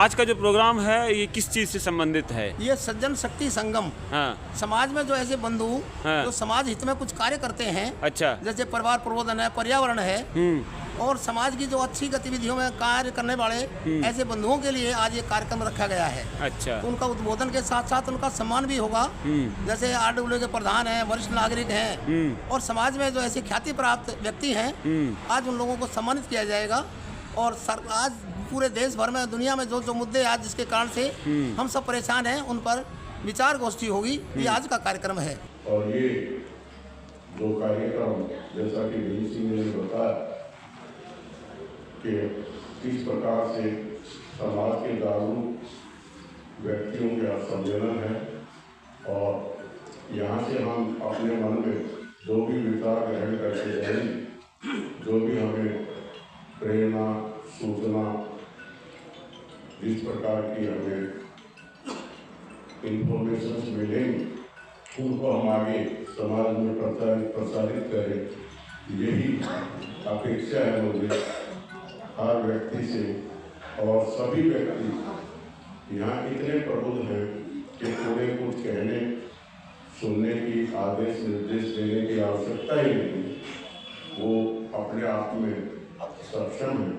आज का जो प्रोग्राम है ये किस चीज से संबंधित है? ये सज्जन शक्ति संगम। हाँ। समाज में जो ऐसे बंधु हाँ। जो समाज हित में कुछ कार्य करते हैं, अच्छा। जैसे परिवार प्रबोधन है, पर्यावरण है, और समाज की जो अच्छी गतिविधियों में कार्य करने वाले ऐसे बंधुओं के लिए आज ये कार्यक्रम रखा गया है। अच्छा। तो उनका उद्बोधन के साथ साथ उनका सम्मान भी होगा। जैसे RWA के प्रधान हैं, वरिष्ठ नागरिक हैं, और समाज में जो ऐसे ख्याति प्राप्त व्यक्ति हैं, आज उन लोगों को सम्मानित किया जाएगा। और आज पूरे देश भर में, दुनिया में जो मुद्दे आज जिसके कारण से हम सब परेशान हैं, उन पर विचार गोष्ठी होगी। ये आज का कार्यक्रम है। और ये जो कार्यक्रम, जैसा कि विजय सिंह ने बताया कि किस प्रकार से समाज के जागरूक व्यक्तियों का सम्मेलन है, और यहाँ से हम अपने मन में जो भी विचार ग्रहण करके जाएंगे, जो भी हमें प्रेरणा, सूचना, जिस प्रकार की हमें इंफॉर्मेशन मिलेंगी, उनको हम आगे समाज में प्रसारित करें। यही अपेक्षा है मुझे हर व्यक्ति से। और सभी व्यक्ति यहाँ इतने प्रबुद्ध हैं कि उन्हें कुछ कहने सुनने की, आदेश निर्देश देने की आवश्यकता ही नहीं। वो अपने आप में सक्षम है,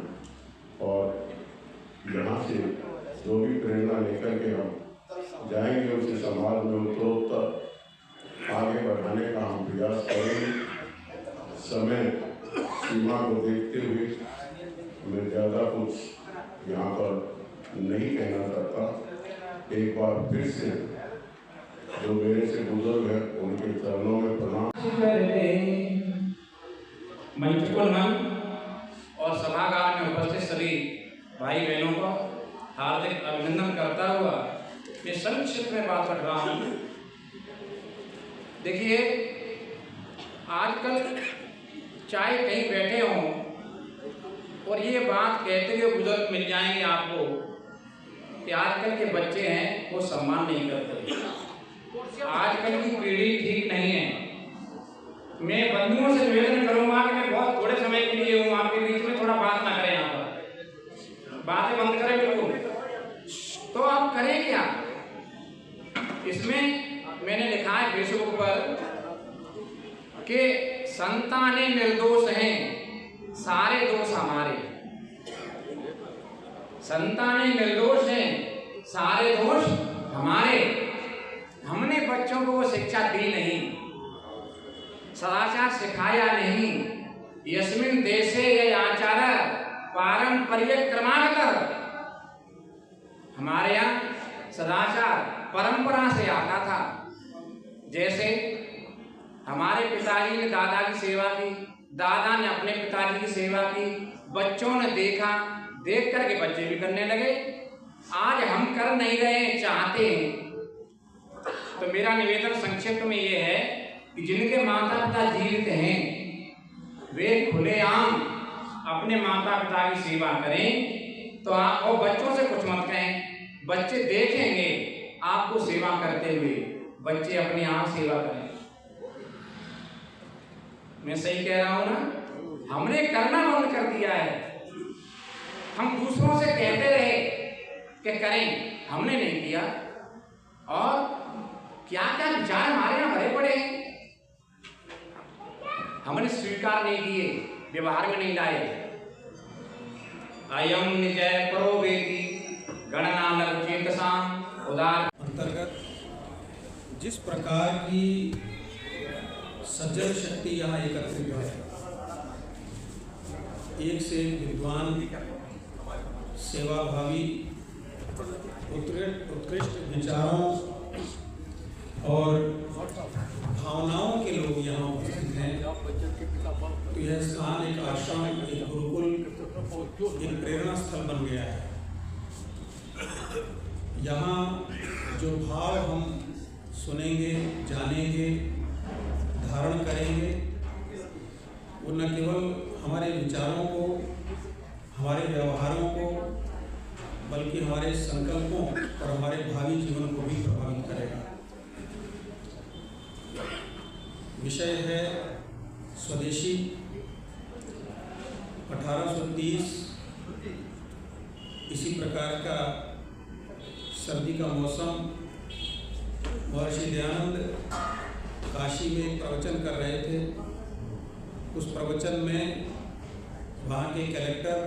और यहाँ से जो भी प्रेरणा लेकर के हम जाएंगे, उसे समाज में उत्तरोत्तर आगे बढ़ाने का हम प्रयास करेंगे। समय सीमा को देखते हुए मैं ज़्यादा कुछ यहाँ पर नहीं कहना चाहता। एक बार फिर से जो मेरे से बुजुर्ग हैं, उनके चरणों में प्रणाम। और सभागार में उपस्थित सभी भाई बहनों को हार्दिक अभिनंदन करता हुआ मैं संक्षिप्त में बात रख रहा हूँ। देखिए, आजकल चाहे कहीं बैठे हों और ये बात कहते हुए बुजुर्ग मिल जाएंगे आपको कि आजकल के बच्चे हैं वो सम्मान नहीं करते, आजकल की पीढ़ी ठीक नहीं है। मैं बंधुओं से निवेदन करूंगा कि मैं बहुत थोड़े समय के लिए हूँ आपके बीच में, थोड़ा बात ना करें, यहाँ पर बातें बंद करें बिल्कुल। तो आप करें क्या? इसमें मैंने लिखा है फेसबुक पर कि संतानें निर्दोष हैं, सारे दोष हमारे। संतानें निर्दोष हैं, सारे दोष हमारे। हमने बच्चों को वो शिक्षा दी नहीं, सदाचार सिखाया नहीं। यस्मिन् देशे ये आचार पारंपरिक क्रमागतः, हमारे यहाँ सदाचार परंपरा से आता था। जैसे हमारे पिताजी ने दादा की सेवा की, दादा ने अपने पिताजी की सेवा की, बच्चों ने देखा, देख करके बच्चे भी करने लगे। आज हम कर नहीं रहे, चाहते हैं। तो मेरा निवेदन संक्षिप्त में ये है कि जिनके माता पिता जीवित हैं वे खुलेआम अपने माता पिता की सेवा करें। तो आप और बच्चों से कुछ मत कहें, बच्चे देखेंगे आपको सेवा करते हुए, बच्चे अपने आप सेवा करें। मैं सही कह रहा हूं ना? हमने करना बंद कर दिया है। हम दूसरों से कहते रहे कि करें, हमने नहीं किया। और क्या क्या विचार हमारे यहाँ भरे पड़े हैं, हमने स्वीकार नहीं किए, व्यवहार में नहीं लाए। अयम निजय परो वेदी गणना चेतसाम उदार अंतर्गत जिस प्रकार की सज्जन शक्ति यहाँ एकत्रित है, एक से विद्वान, सेवाभावी, उत्कृष्ट विचारों और भावनाओं के लोग यहाँ उपस्थित हैं, तो यह स्थान एक आश्रम, एक गुरुकुल, एक प्रेरणा स्थल बन गया है। यहाँ जो भाव हम सुनेंगे, जानेंगे, धारण करेंगे, वो न केवल हमारे विचारों को, हमारे व्यवहारों को, बल्कि हमारे संकल्पों और हमारे भावी जीवन को भी प्रभावित करेगा। विषय है स्वदेशी। 1830 इसी प्रकार का सर्दी का मौसम, महर्षि दयानंद काशी में एक प्रवचन कर रहे थे। उस प्रवचन में वहाँ के कलेक्टर,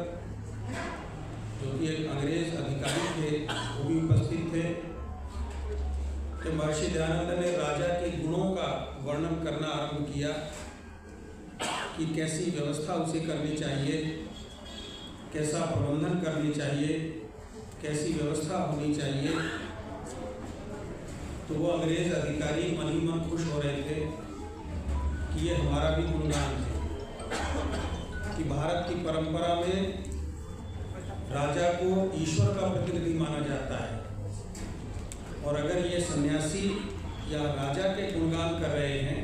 जो कि एक अंग्रेज अधिकारी थे, वो भी उपस्थित थे। तो महर्षि दयानंद ने राजा के गुणों का वर्णन करना आरंभ किया कि कैसी व्यवस्था उसे करनी चाहिए, कैसा प्रबंधन करनी चाहिए, कैसी व्यवस्था होनी चाहिए। तो वो अंग्रेज अधिकारी मन ही मन खुश हो रहे थे कि ये हमारा भी गुणगान है कि भारत की परंपरा में राजा को ईश्वर का प्रतिनिधि माना जाता है, और अगर ये सन्यासी या राजा के गुणगान कर रहे हैं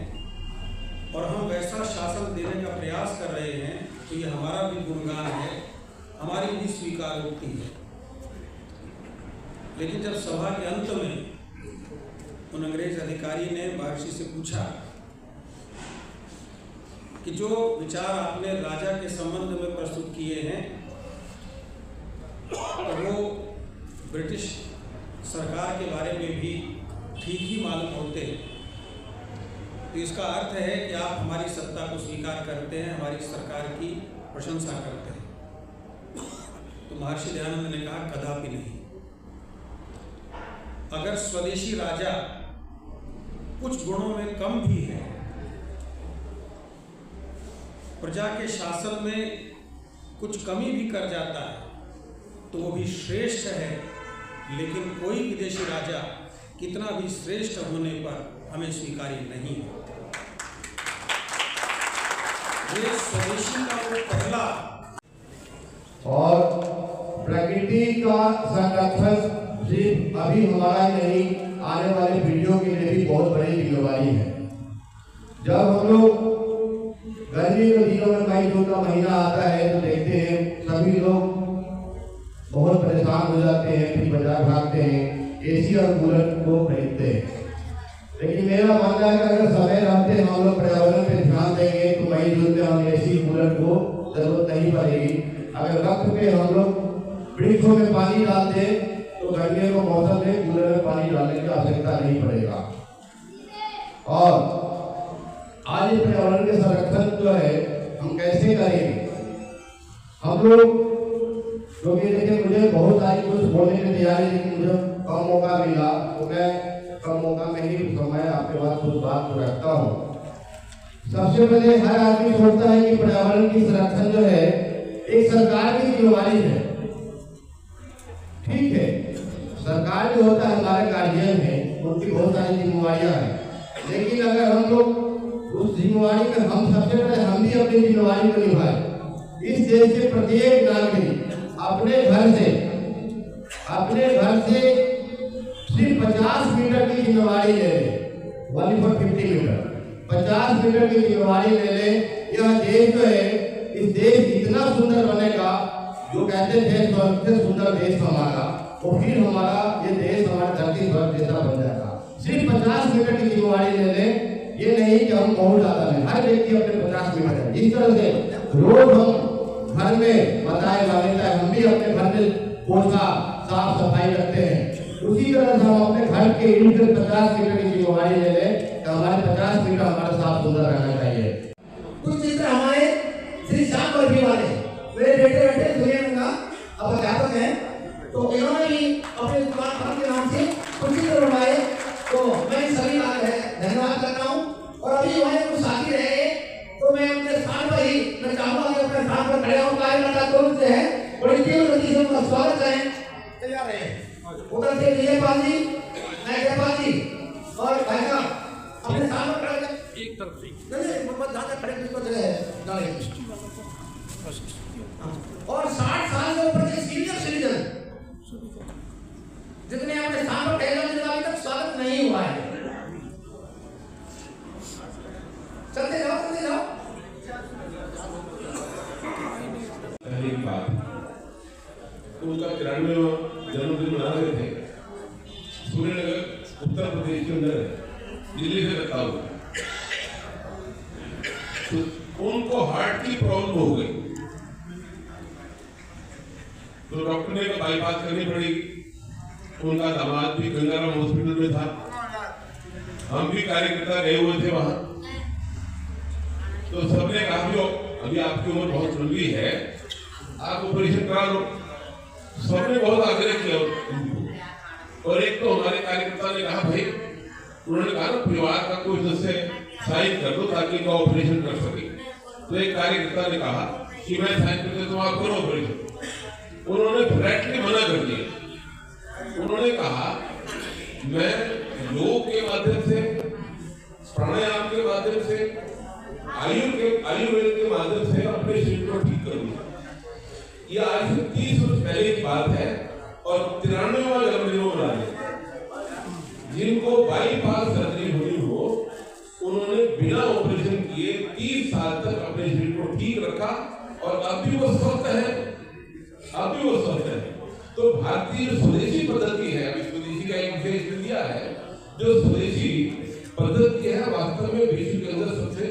और हम वैसा शासन देने का प्रयास कर रहे हैं तो ये हमारा भी गुणगान है, हमारी भी स्वीकारोक्ति है। लेकिन जब सभा के अंत में उन अंग्रेज अधिकारी ने महर्षि से पूछा कि जो विचार आपने राजा के संबंध में प्रस्तुत किए हैं तो वो ब्रिटिश सरकार के बारे में भी ठीक ही मालूम होते हैं, तो इसका अर्थ है कि आप हमारी सत्ता को स्वीकार करते हैं, हमारी सरकार की प्रशंसा करते हैं। तो महर्षि दयानंद ने कहा, कदापि नहीं। अगर स्वदेशी राजा कुछ गुणों में कम भी है, प्रजा के शासन में कुछ कमी भी कर जाता है, तो वो भी श्रेष्ठ है। लेकिन कोई विदेशी राजा कितना भी श्रेष्ठ होने पर हमें स्वीकार्य नहीं है। ये स्वदेशी का वो पहला। और प्रकृति का संरक्षण सिर्फ अभी हमारा ही नहीं, आने वाले पीढ़ियों के लिए भी बहुत बड़ी जिम्मेवारी है। जब हम लोग गर्मी के दिनों में मई जून का महीना आता है तो देखते हैं सभी लोग बहुत परेशान हो जाते हैं, फिर बाजार भागते हैं, एसी और कूलर को खरीदते हैं। लेकिन मेरा मानना है कि अगर समय रहते हम लोग पर्यावरण पे ध्यान देंगे तो मई जून में हम एसी कूलर को जरूरत नहीं पड़ेगी। अगर वक्त पे हम लोग वृक्षों में पानी डाल दें तो गर्मियों के मौसम में कूलर में पानी डालने की आवश्यकता नहीं पड़ेगा। और आज इस पर्यावरण के संरक्षण जो है हम कैसे करेंगे? हम लोग, क्योंकि देखिए मुझे बहुत सारी कुछ बोलने की तैयारी, लेकिन मुझे कम मौका मिला तो मैं कम मौका में ही समय आपके पास कुछ बात तो रखता हूँ। सबसे पहले हर आदमी सोचता है कि पर्यावरण की संरक्षण जो है एक सरकार की जिम्मेवारी है। ठीक है, सरकार जो होता है हमारे गार्जियन है, उनकी बहुत सारी जिम्मेवारियां हैं। लेकिन अगर हम लोग उस जिम्मेवारी में हम सबसे पहले हम भी अपनी जिम्मेवारी को निभाएं। इस देश के प्रत्येक नागरिक अपने घर से सिर्फ 50 मीटर की जिम्मेवारी ले ले, 1/50 मीटर, 50 मीटर की जिम्मेवारी ले ले। यह देश जो है, इस देश इतना सुंदर बनेगा, जो कहते थे सबसे सुंदर देश हमारा, और फिर हमारा ये देश हमारे धरती स्वर्ग जैसा बन जाएगा। सिर्फ 50 मीटर की जिम्मेवारी ले ले, ये नहीं कि हम बहुत ज्यादा लें, हर व्यक्ति अपने 50 मीटर है। जिस तरह से रोज हम घर में बताए जाने का हम भी अपने घर में पोछा साफ सफाई रखते हैं, उसी तरह से हम अपने घर के इर्द गिर्द 50 मीटर की जिम्मेवारी ले लें तो हमारे 50 मीटर हमारा साफ सुंदर रहना चाहिए। कुछ चित्र हमारे श्री श्याम वर्गी वाले मेरे बेटे बेटे सुनिए उनका अब अध्यापक हैं, तो इन्होंने भी अपने दुकान के नाम से कुछ चित्र बनाए, तो मैं सभी का धन्यवाद करता हूँ। और अभी वहाँ कुछ साथी रहे तो मैं उनके स्थान पर ही मैं चाहूँगा कि अपने स्थान पर खड़े होकर कार्यकर्ता कौन से हैं बड़ी तीव्र गति से उनका स्वागत करें। तैयार रहे उधर से विजयपाल जी, नायकपाल जी और भाई साहब अपने स्थान पर खड़े एक तरफ से नहीं मोहम्मद ज़्यादा खड़े किसको डाले और 60 साल से ऊपर के सीनियर सिटीजन जितने अपने स्थान पर खड़े हैं जिनका अभी तक स्वागत नहीं हुआ है, चलते जाओ। पहली बात तो उनका 93वां जन्मदिन मना रहे थे सूर्यनगर उत्तर प्रदेश के अंदर, दिल्ली से रखा हुआ, तो उनको हार्ट की प्रॉब्लम हो गई, तो डॉक्टर ने बाईपास करनी पड़ेगी। उनका दामाद भी गंगाराम हॉस्पिटल में था, हम भी कार्यकर्ता गए हुए थे वहां। तो सबने कहा कि अभी आपकी उम्र बहुत लंबी है, आप ऑपरेशन करा लो। सबने बहुत आग्रह किया और एक तो हमारे कार्यकर्ता ने कहा भाई, उन्होंने कहा ना परिवार का कोई सदस्य साइन कर दो ताकि इनका ऑपरेशन कर सके। तो एक कार्यकर्ता ने कहा कि मैं साइन कर देता हूं, आप करो ऑपरेशन। उन्होंने फ्लैटली मना कर दिया। उन्होंने कहा मैं योग के माध्यम से, प्राणायाम के माध्यम से, आयुर्वेद के माध्यम से अपने शरीर को ठीक करूंगा। ये आज से 30 वर्ष पहले की बात है और 93वां जन्मदिन मना रहे। जिनको बाईपास सर्जरी हुई हो, उन्होंने बिना ऑपरेशन किए 30 साल तक अपने शरीर को ठीक रखा और अब भी वो स्वस्थ है। तो भारतीय स्वदेशी पद्धति है, अभी स्वदेशी का एक विशेष दिया है, जो स्वदेशी पद्धति है वास्तव में विश्व के अंदर सबसे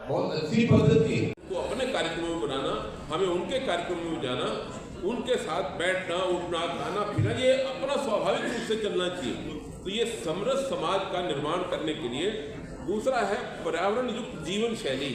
बहुत अच्छी पद्धति है। तो अपने कार्यक्रमों में बनाना, हमें उनके कार्यक्रमों में जाना, उनके साथ बैठना, उठना, खाना पीना, ये अपना स्वाभाविक रूप से चलना चाहिए। तो ये समृद्ध समाज का निर्माण करने के लिए दूसरा है पर्यावरण युक्त जीवन शैली।